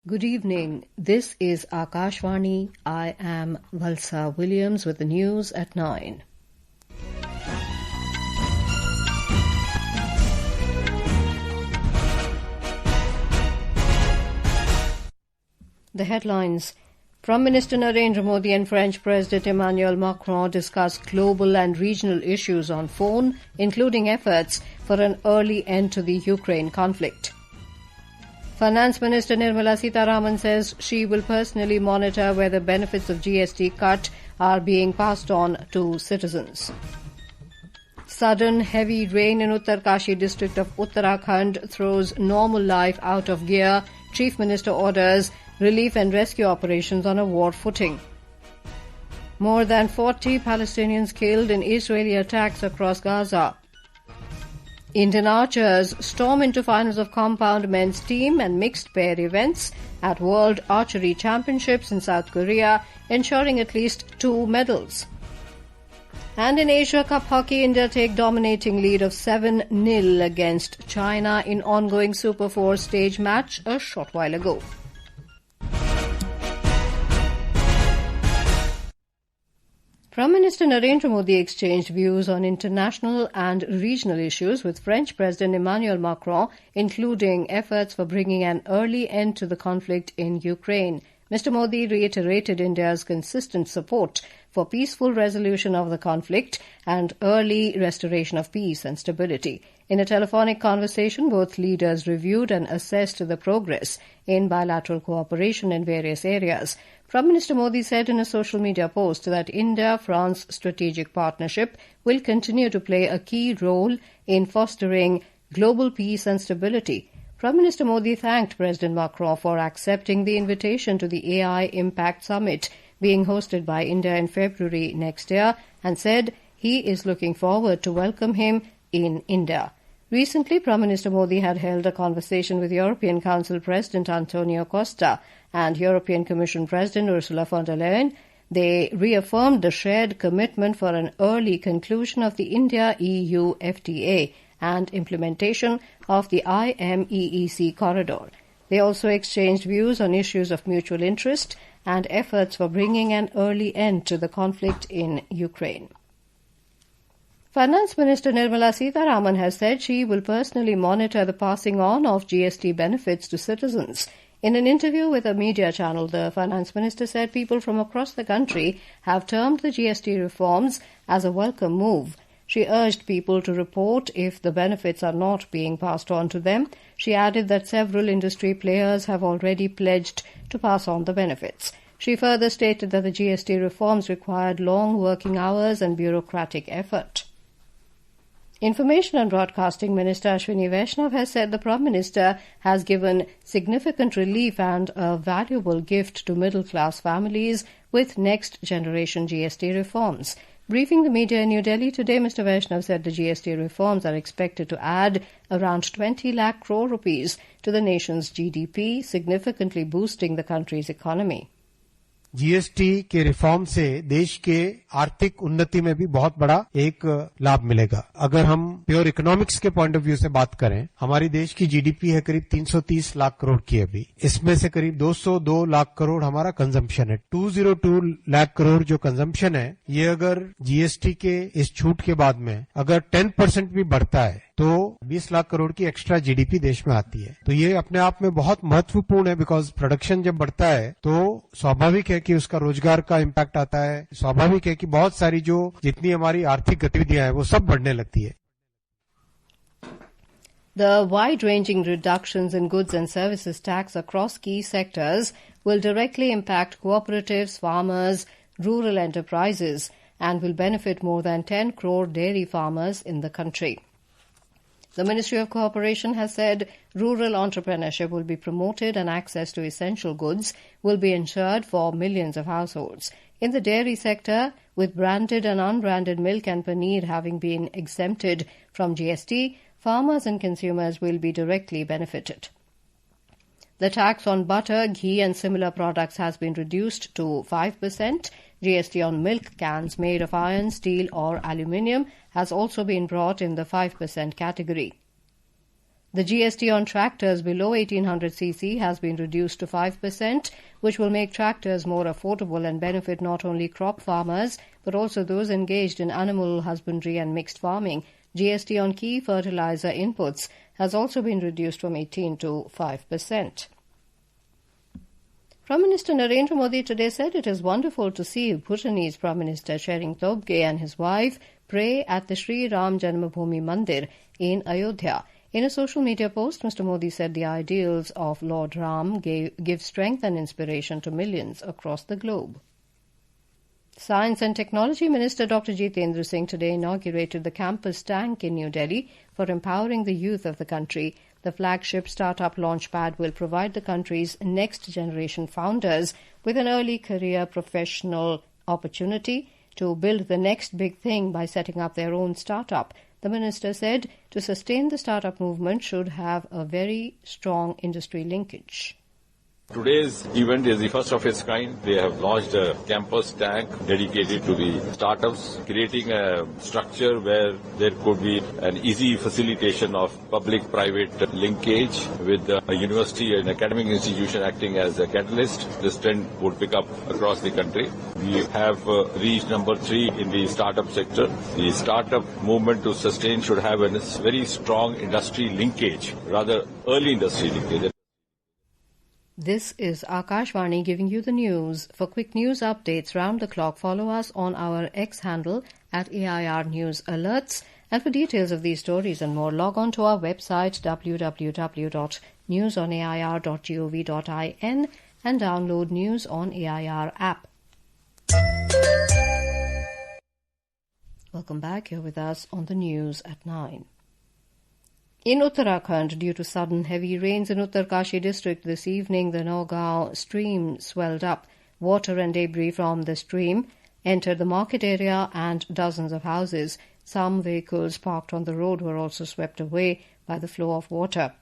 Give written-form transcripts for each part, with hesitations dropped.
Good evening. This is Akashvani. I am Valsa Williams with the news at 9. The headlines. Prime Minister Narendra Modi and French President Emanuel Macron discussed global and regional issues on phone, including efforts for an early end to the Ukraine conflict. Finance Minister Nirmala Sitharaman says she will personally monitor whether benefits of GST cut are being passed on to citizens. Sudden heavy rain in Uttarkashi district of Uttarakhand throws normal life out of gear. Chief Minister orders relief and rescue operations on a war footing. More than 40 Palestinians killed in Israeli attacks across Gaza. Indian archers storm into finals of compound men's team and mixed pair events at World Archery Championships in South Korea, ensuring at least 2 medals. And in Asia Cup hockey, India take dominating lead of 7-0 against China in ongoing Super 4 stage match a short while ago. Prime Minister Narendra Modi exchanged views on international and regional issues with French President Emmanuel Macron, including efforts for bringing an early end to the conflict in Ukraine. Mr. Modi reiterated India's consistent support for peaceful resolution of the conflict and early restoration of peace and stability. In a telephonic conversation, both leaders reviewed and assessed the progress in bilateral cooperation in various areas. Prime Minister Modi said in a social media post that India-France strategic partnership will continue to play a key role in fostering global peace and stability. Prime Minister Modi thanked President Macron for accepting the invitation to the AI Impact Summit being hosted by India in February next year and said he is looking forward to welcome him in India. Recently, Prime Minister Modi had held a conversation with European Council President Antonio Costa and European Commission President Ursula von der Leyen. They reaffirmed the shared commitment for an early conclusion of the India-EU FTA and implementation of the IMEEC corridor. They also exchanged views on issues of mutual interest and efforts for bringing an early end to the conflict in Ukraine. Finance Minister Nirmala Sitharaman has said she will personally monitor the passing on of GST benefits to citizens. In an interview with a media channel, the Finance Minister said people from across the country have termed the GST reforms as a welcome move. She urged people to report if the benefits are not being passed on to them. She added that several industry players have already pledged to pass on the benefits. She further stated that the GST reforms required long working hours and bureaucratic effort. Information and Broadcasting Minister Ashwini Vaishnav has said the Prime Minister has given significant relief and a valuable gift to middle-class families with next-generation GST reforms. Briefing the media in New Delhi today, Mr. Vaishnav said the GST reforms are expected to add around 20 lakh crore rupees to the nation's GDP, significantly boosting the country's economy. GST के reform से देश के आर्थिक उन्नति में भी बहुत बड़ा एक लाभ मिलेगा। अगर हम प्योर इकोनॉमिक्स के पॉइंट ऑफ व्यू से बात करें, हमारी देश की जीडीपी है करीब 330 लाख करोड़ की अभी। इसमें से करीब 202 लाख करोड़ हमारा कंजम्पशन है। 202 लाख करोड़ जो कंजम्पशन है, ये अगर जीएसटी के इस छूट के बाद में अगर 10% भी बढ़ता है तो 20 लाख करोड़ की एक्स्ट्रा जीडीपी देश में आती है। तो ये अपने आप में बहुत महत्वपूर्ण है, बिकॉज प्रोडक्शन जब बढ़ता है तो स्वाभाविक है कि उसका रोजगार का इम्पैक्ट आता है। स्वाभाविक है कि बहुत सारी जो जितनी हमारी आर्थिक गतिविधियां हैं वो सब बढ़ने लगती है। The wide-ranging reductions in goods and services tax across key sectors will directly impact cooperatives, farmers, rural enterprises and will benefit more than 10 crore dairy farmers in the country. The Ministry of Cooperation has said rural entrepreneurship will be promoted and access to essential goods will be ensured for millions of households. In the dairy sector, with branded and unbranded milk and paneer having been exempted from GST, farmers and consumers will be directly benefited. The tax on butter, ghee and similar products has been reduced to 5%. GST on milk cans made of iron, steel or aluminium has also been brought in the 5% category. The GST on tractors below 1800cc has been reduced to 5%, which will make tractors more affordable and benefit not only crop farmers, but also those engaged in animal husbandry and mixed farming. GST on key fertilizer inputs has also been reduced from 18 to 5%. Prime Minister Narendra Modi today said it is wonderful to see Bhutanese Prime Minister Tshering Tobgay and his wife pray at the Sri Ram Janmabhoomi Mandir in Ayodhya. In a social media post, Mr. Modi said the ideals of Lord Ram give strength and inspiration to millions across the globe. Science and Technology Minister Dr. Jitendra Singh today inaugurated the campus tank in New Delhi for empowering the youth of the country. The flagship startup launchpad will provide the country's next-generation founders with an early career professional opportunity to build the next big thing by setting up their own startup. The minister said to sustain the startup movement should have a very strong industry linkage. Today's event is the first of its kind. They have launched a campus tank dedicated to the startups, creating a structure where there could be an easy facilitation of public-private linkage with a university and academic institution acting as a catalyst. This trend would pick up across the country. We have reached number 3 in the startup sector. The startup movement to sustain should have a very strong industry linkage, rather early industry linkage. This is Akashvani giving you the news. For quick news updates round the clock, follow us on our X handle at AIR News Alerts. And for details of these stories and more, log on to our website www.newsonair.gov.in and download News on AIR app. Welcome back. Here with us on the news at 9. In Uttarakhand, due to sudden heavy rains in Uttarkashi district this evening, the Nagaon stream swelled up. Water and debris from the stream entered the market area and dozens of houses. Some vehicles parked on the road were also swept away by the flow of water.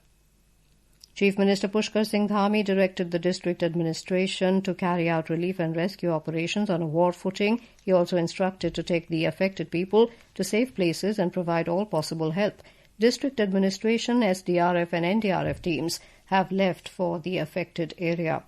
Chief Minister Pushkar Singh Dhami directed the district administration to carry out relief and rescue operations on a war footing. He also instructed to take the affected people to safe places and provide all possible help. District administration, SDRF and NDRF teams have left for the affected area.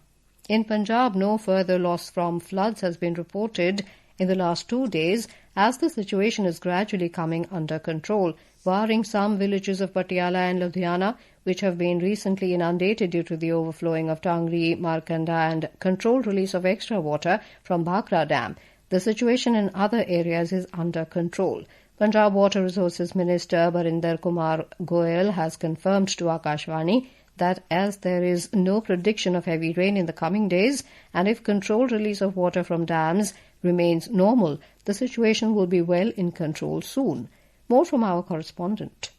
In Punjab, no further loss from floods has been reported in the last 2 days as the situation is gradually coming under control, barring some villages of Patiala and Ludhiana, which have been recently inundated due to the overflowing of Tangri, Markanda and controlled release of extra water from Bhakra Dam. The situation in other areas is under control. Punjab Water Resources Minister Barinder Kumar Goyal has confirmed to Akashvani that as there is no prediction of heavy rain in the coming days and if controlled release of water from dams remains normal, the situation will be well in control soon. More from our correspondent.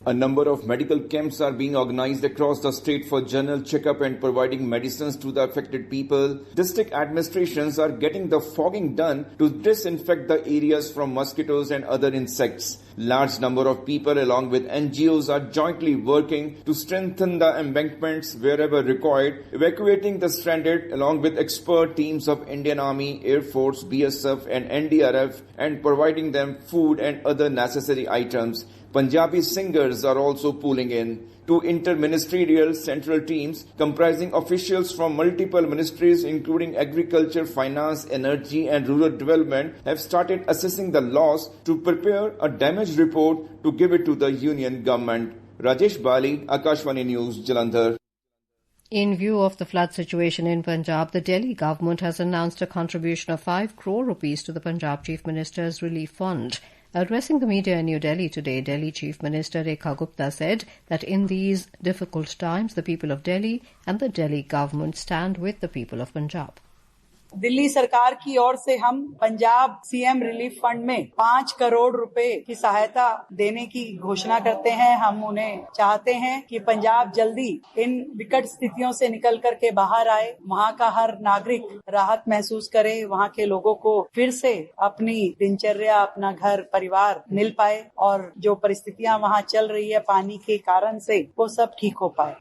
A number of medical camps are being organized across the state for general checkup and providing medicines to the affected people. District administrations are getting the fogging done to disinfect the areas from mosquitoes and other insects. Large number of people along with NGOs are jointly working to strengthen the embankments wherever required, evacuating the stranded along with expert teams of Indian Army, Air Force, BSF and NDRF and providing them food and other necessary items. Punjabi singers are also pooling in. 2 interministerial central teams comprising officials from multiple ministries including agriculture, finance, energy and rural development have started assessing the loss to prepare a damage report to give it to the union government. Rajesh Bali, Akashvani News, Jalandhar. In view of the flood situation in Punjab, the Delhi government has announced a contribution of 5 crore rupees to the Punjab Chief Minister's Relief Fund. Addressing the media in New Delhi today, Delhi Chief Minister Rekha Gupta said that in these difficult times, the people of Delhi and the Delhi government stand with the people of Punjab. Delhi सरकार की ओर से हम Punjab CM relief fund में 5 करोड़ रुपए की सहायता देने की घोषणा करते हैं। हम उन्हें चाहते हैं कि पंजाब जल्दी इन विकट स्थितियों से निकल करके बाहर आए, वहां का हर नागरिक राहत महसूस करे, वहां के लोगों को फिर से अपनी दिनचर्या, अपना घर परिवार मिल पाए और जो परिस्थितियां वहां चल रही है पानी के कारण से वो सब ठीक हो पाए।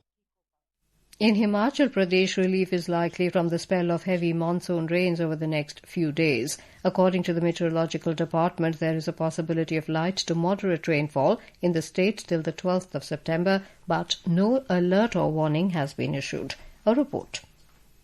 In Himachal Pradesh, relief is likely from the spell of heavy monsoon rains over the next few days. According to the Meteorological Department, there is a possibility of light to moderate rainfall in the state till the 12th of September, but no alert or warning has been issued. A report.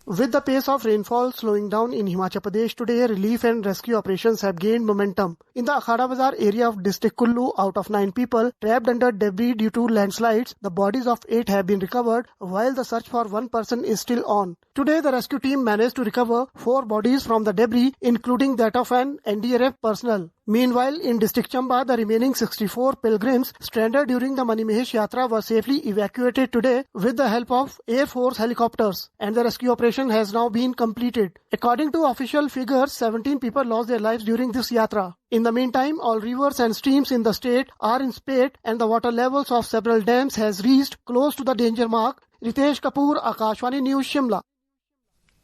With the pace of rainfall slowing down in Himachal Pradesh today, relief and rescue operations have gained momentum. In the Akhada Bazar area of district Kullu, out of 9 people trapped under debris due to landslides, the bodies of 8 have been recovered, while the search for one person is still on. Today, the rescue team managed to recover 4 bodies from the debris, including that of an NDRF personnel. Meanwhile, in district Chamba, the remaining 64 pilgrims stranded during the Manimehesh Yatra were safely evacuated today with the help of Air Force helicopters, and the rescue operation has now been completed. According to official figures, 17 people lost their lives during this Yatra. In the meantime, all rivers and streams in the state are in spate, and the water levels of several dams has reached close to the danger mark. Ritesh Kapoor, Akashvani News, Shimla.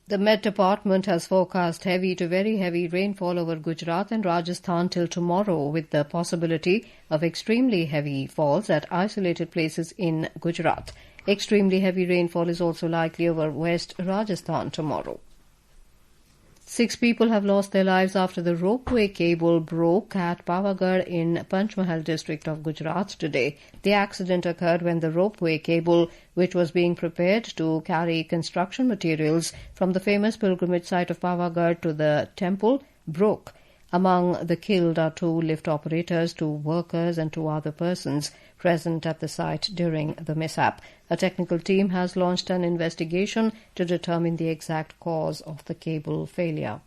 The Met Department has forecast heavy to very heavy rainfall over Gujarat and Rajasthan till tomorrow, with the possibility of extremely heavy falls at isolated places in Gujarat. Extremely heavy rainfall is also likely over West Rajasthan tomorrow. 6 people have lost their lives after the ropeway cable broke at Pavagadh in Panchmahal district of Gujarat today. The accident occurred when the ropeway cable, which was being prepared to carry construction materials from the famous pilgrimage site of Pavagadh to the temple, broke. Among the killed are 2 lift operators, 2 workers and 2 other persons present at the site during the mishap. A technical team has launched an investigation to determine the exact cause of the cable failure.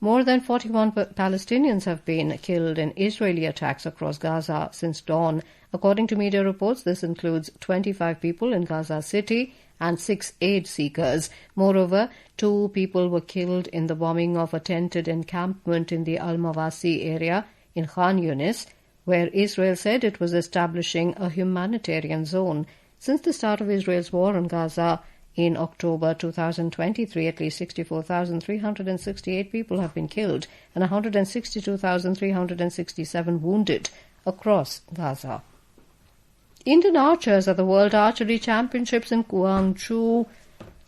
More than 41 Palestinians have been killed in Israeli attacks across Gaza since dawn. According to media reports, this includes 25 people in Gaza City and 6 aid seekers. Moreover, 2 people were killed in the bombing of a tented encampment in the Al-Mawasi area in Khan Yunis, where Israel said it was establishing a humanitarian zone. Since the start of Israel's war on Gaza in October 2023, at least 64,368 people have been killed and 162,367 wounded across Gaza. Indian archers at the World Archery Championships in Gwangju,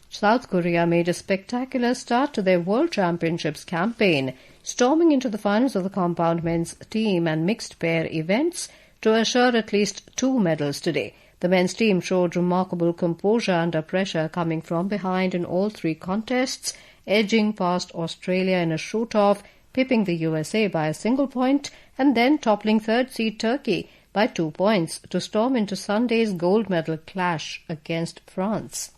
South Korea, made a spectacular start to their World Championships campaign, storming into the finals of the compound men's team and mixed pair events to assure at least 2 medals today. The men's team showed remarkable composure under pressure, coming from behind in all 3 contests, edging past Australia in a shoot-off, pipping the USA by a single point, and then toppling 3rd seed Turkey by 2 points to storm into Sunday's gold medal clash against France.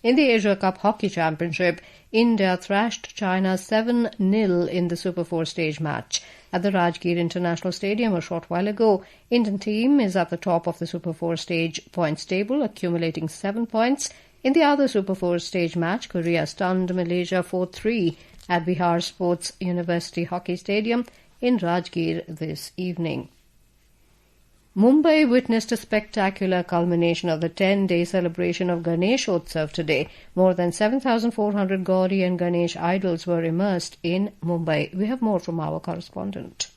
In the Asia Cup Hockey Championship, India thrashed China 7-0 in the Super 4 stage match. At the Rajgir International Stadium a short while ago, Indian team is at the top of the Super 4 stage points table, accumulating 7 points. In the other Super 4 stage match, Korea stunned Malaysia 4-3 at Bihar Sports University Hockey Stadium in Rajgir this evening. Mumbai witnessed a spectacular culmination of the 10-day celebration of Ganesh Chaturthi today. More than 7,400 Gauri and Ganesh idols were immersed in Mumbai. We have more from our correspondent.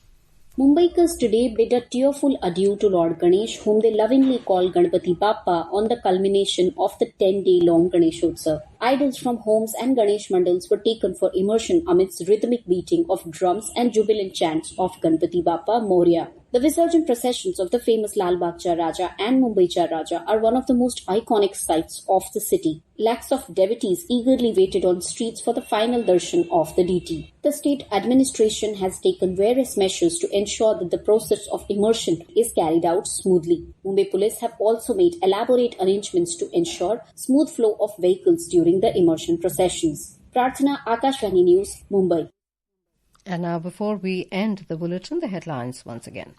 Mumbaikars today bid a tearful adieu to Lord Ganesh, whom they lovingly call Ganpati Bappa, on the culmination of the 10-day-long Ganeshotsav. Idols from homes and Ganesh mandals were taken for immersion amidst rhythmic beating of drums and jubilant chants of Ganpati Bappa Moria. The Visarjan processions of the famous Lal Bagh Cha Raja and Mumbai Cha Raja are one of the most iconic sights of the city. Lakhs of devotees eagerly waited on streets for the final darshan of the deity. The state administration has taken various measures to ensure that the process of immersion is carried out smoothly. Mumbai police have also made elaborate arrangements to ensure smooth flow of vehicles during the immersion processions. Prarthana, Akashvani News, Mumbai. And now, before we end the bulletin, the headlines once again.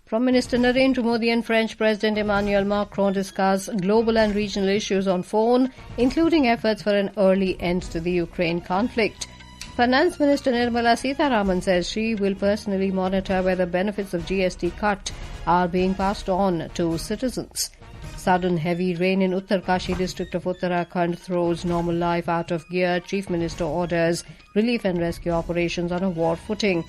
Prime Minister Narendra Modi and French President Emanuel Macron discuss global and regional issues on phone, including efforts for an early end to the Ukraine conflict. Finance Minister Nirmala Sitharaman says she will personally monitor whether benefits of GST cut are being passed on to citizens. Sudden heavy rain in Uttarkashi district of Uttarakhand throws normal life out of gear. Chief Minister orders relief and rescue operations on a war footing.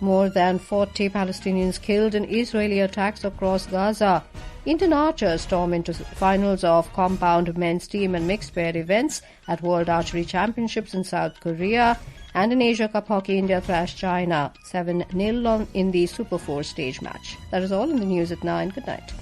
More than 40 Palestinians killed in Israeli attacks across Gaza. Indian archers storm into finals of compound men's team and mixed pair events at World Archery Championships in South Korea. And in Asia Cup Hockey, India thrashed China 7-0 in the Super 4 stage match. That is all in the news at 9. Good night.